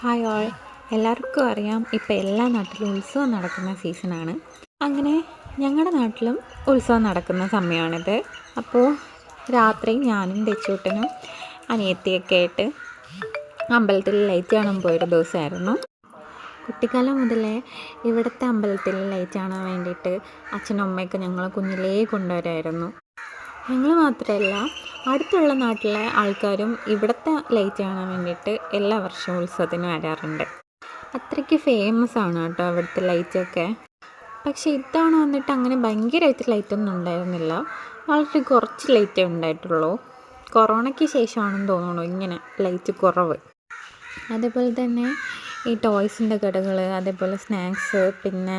Hi all. എല്ലാവർക്കും അറിയാം, ഇപ്പോൾ എല്ലാ നാട്ടിലും ഉത്സവം നടക്കുന്ന സീസണാണ്. അങ്ങനെ ഞങ്ങളുടെ നാട്ടിലും ഉത്സവം നടക്കുന്ന സമയമാണിത്. അപ്പോൾ രാത്രി ഞാനും തെച്ചൂട്ടനും അനിയത്തിയൊക്കെ ആയിട്ട് അമ്പലത്തിൽ ലൈറ്റ് കാണാൻ പോയൊരു ദിവസമായിരുന്നു. കുട്ടിക്കാലം മുതലേ ഇവിടുത്തെ അമ്പലത്തിൽ ലൈറ്റ് കാണാൻ വേണ്ടിയിട്ട് അച്ഛനും അമ്മയൊക്കെ ഞങ്ങളെ കുഞ്ഞിലേ കൊണ്ടുവരായിരുന്നു. ഞങ്ങൾ മാത്രമല്ല, അടുത്തുള്ള നാട്ടിലെ ആൾക്കാരും ഇവിടുത്തെ ലൈറ്റ് കാണാൻ വേണ്ടിയിട്ട് എല്ലാ വർഷവും ഉത്സവത്തിന് വരാറുണ്ട്. അത്രയ്ക്ക് ഫേമസ് ആണ് കേട്ടോ ഇവിടുത്തെ ലൈറ്റൊക്കെ. പക്ഷേ ഇത്തവണ വന്നിട്ട് അങ്ങനെ ഭയങ്കരമായിട്ട് ലൈറ്റൊന്നും ഉണ്ടായിരുന്നില്ല. വളരെ കുറച്ച് ലൈറ്റേ ഉണ്ടായിട്ടുള്ളൂ. കൊറോണയ്ക്ക് ശേഷമാണെന്ന് തോന്നുന്നു ഇങ്ങനെ ലൈറ്റ് കുറവ്. അതേപോലെ തന്നെ ഈ ടോയ്സിൻ്റെ കടകൾ, അതേപോലെ സ്നാക്സ്, പിന്നെ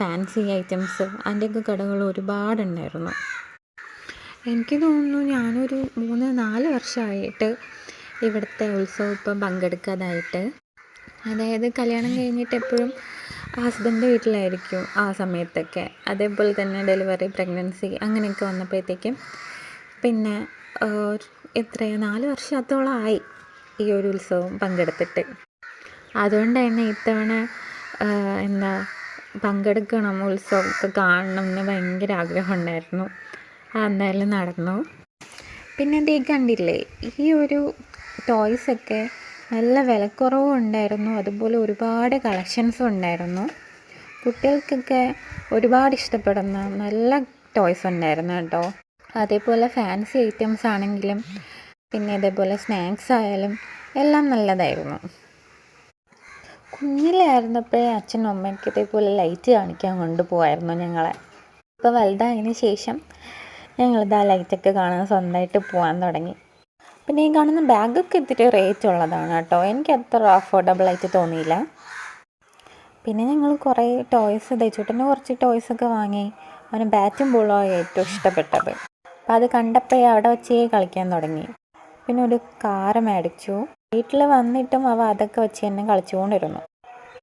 ഫാൻസി ഐറ്റംസ്, അതിൻ്റെയൊക്കെ കടകൾ ഒരുപാടുണ്ടായിരുന്നു. എനിക്ക് തോന്നുന്നു ഞാനൊരു 3-4 വർഷമായിട്ട് ഇവിടുത്തെ ഉത്സവം ഇപ്പം പങ്കെടുക്കാതായിട്ട്. അതായത് കല്യാണം കഴിഞ്ഞിട്ട് എപ്പോഴും ഹസ്ബൻഡ് വീട്ടിലായിരിക്കും ആ സമയത്തൊക്കെ. അതേപോലെ തന്നെ ഡെലിവറി, പ്രഗ്നൻസി അങ്ങനെയൊക്കെ വന്നപ്പോഴത്തേക്കും പിന്നെ എത്രയാണ് 4 വർഷത്തോളമായി ഈ ഒരു ഉത്സവം പങ്കെടുത്തിട്ട്. അതുകൊണ്ട് തന്നെ ഇത്തവണ പങ്കെടുക്കണം, ഉത്സവമൊക്കെ കാണണം എന്ന് ഭയങ്കര ആഗ്രഹമുണ്ടായിരുന്നു. എന്തായാലും നടന്നു. പിന്നെ ദേ കണ്ടില്ലേ, ഈ ഒരു ടോയ്സൊക്കെ നല്ല വിലക്കുറവും ഉണ്ടായിരുന്നു. അതുപോലെ ഒരുപാട് കളക്ഷൻസും ഉണ്ടായിരുന്നു. കുട്ടികൾക്കൊക്കെ ഒരുപാട് ഇഷ്ടപ്പെടുന്ന നല്ല ടോയ്സ് ഉണ്ടായിരുന്നു കേട്ടോ. അതേപോലെ ഫാൻസി ഐറ്റംസ് ആണെങ്കിലും പിന്നെ ഇതേപോലെ സ്നാക്സ് ആയാലും എല്ലാം നല്ലതായിരുന്നു. കുഞ്ഞിലായിരുന്നപ്പോഴേ അച്ഛനും അമ്മയ്ക്ക് ഇതേപോലെ ലൈറ്റ് കാണിക്കാൻ കൊണ്ടുപോകായിരുന്നു ഞങ്ങളെ. ഇപ്പോൾ വലുതായതിന് ശേഷം ഞങ്ങളിതാ ലൈറ്റൊക്കെ കാണാൻ സ്വന്തമായിട്ട് പോകാൻ തുടങ്ങി. പിന്നെ ഈ കാണുന്ന ബാഗൊക്കെ ഇത്തിരി റേറ്റ് ഉള്ളതാണ് കേട്ടോ. എനിക്ക് അത്ര അഫോർഡബിളായിട്ട് തോന്നിയില്ല. പിന്നെ ഞങ്ങൾ കുറേ ടോയ്സ്, തേച്ചൂട്ടന് കുറച്ച് ടോയ്സൊക്കെ വാങ്ങി. അവന് ബാറ്റും ബോളുമാണ് ഏറ്റവും ഇഷ്ടപ്പെട്ടത്. അപ്പോൾ അത് കണ്ടപ്പോഴേ അവിടെ വെച്ചേ കളിക്കാൻ തുടങ്ങി. പിന്നെ ഒരു കാറ് മേടിച്ചു. വീട്ടിൽ വന്നിട്ടും അവ അതൊക്കെ വെച്ച് തന്നെ കളിച്ചുകൊണ്ടിരുന്നു.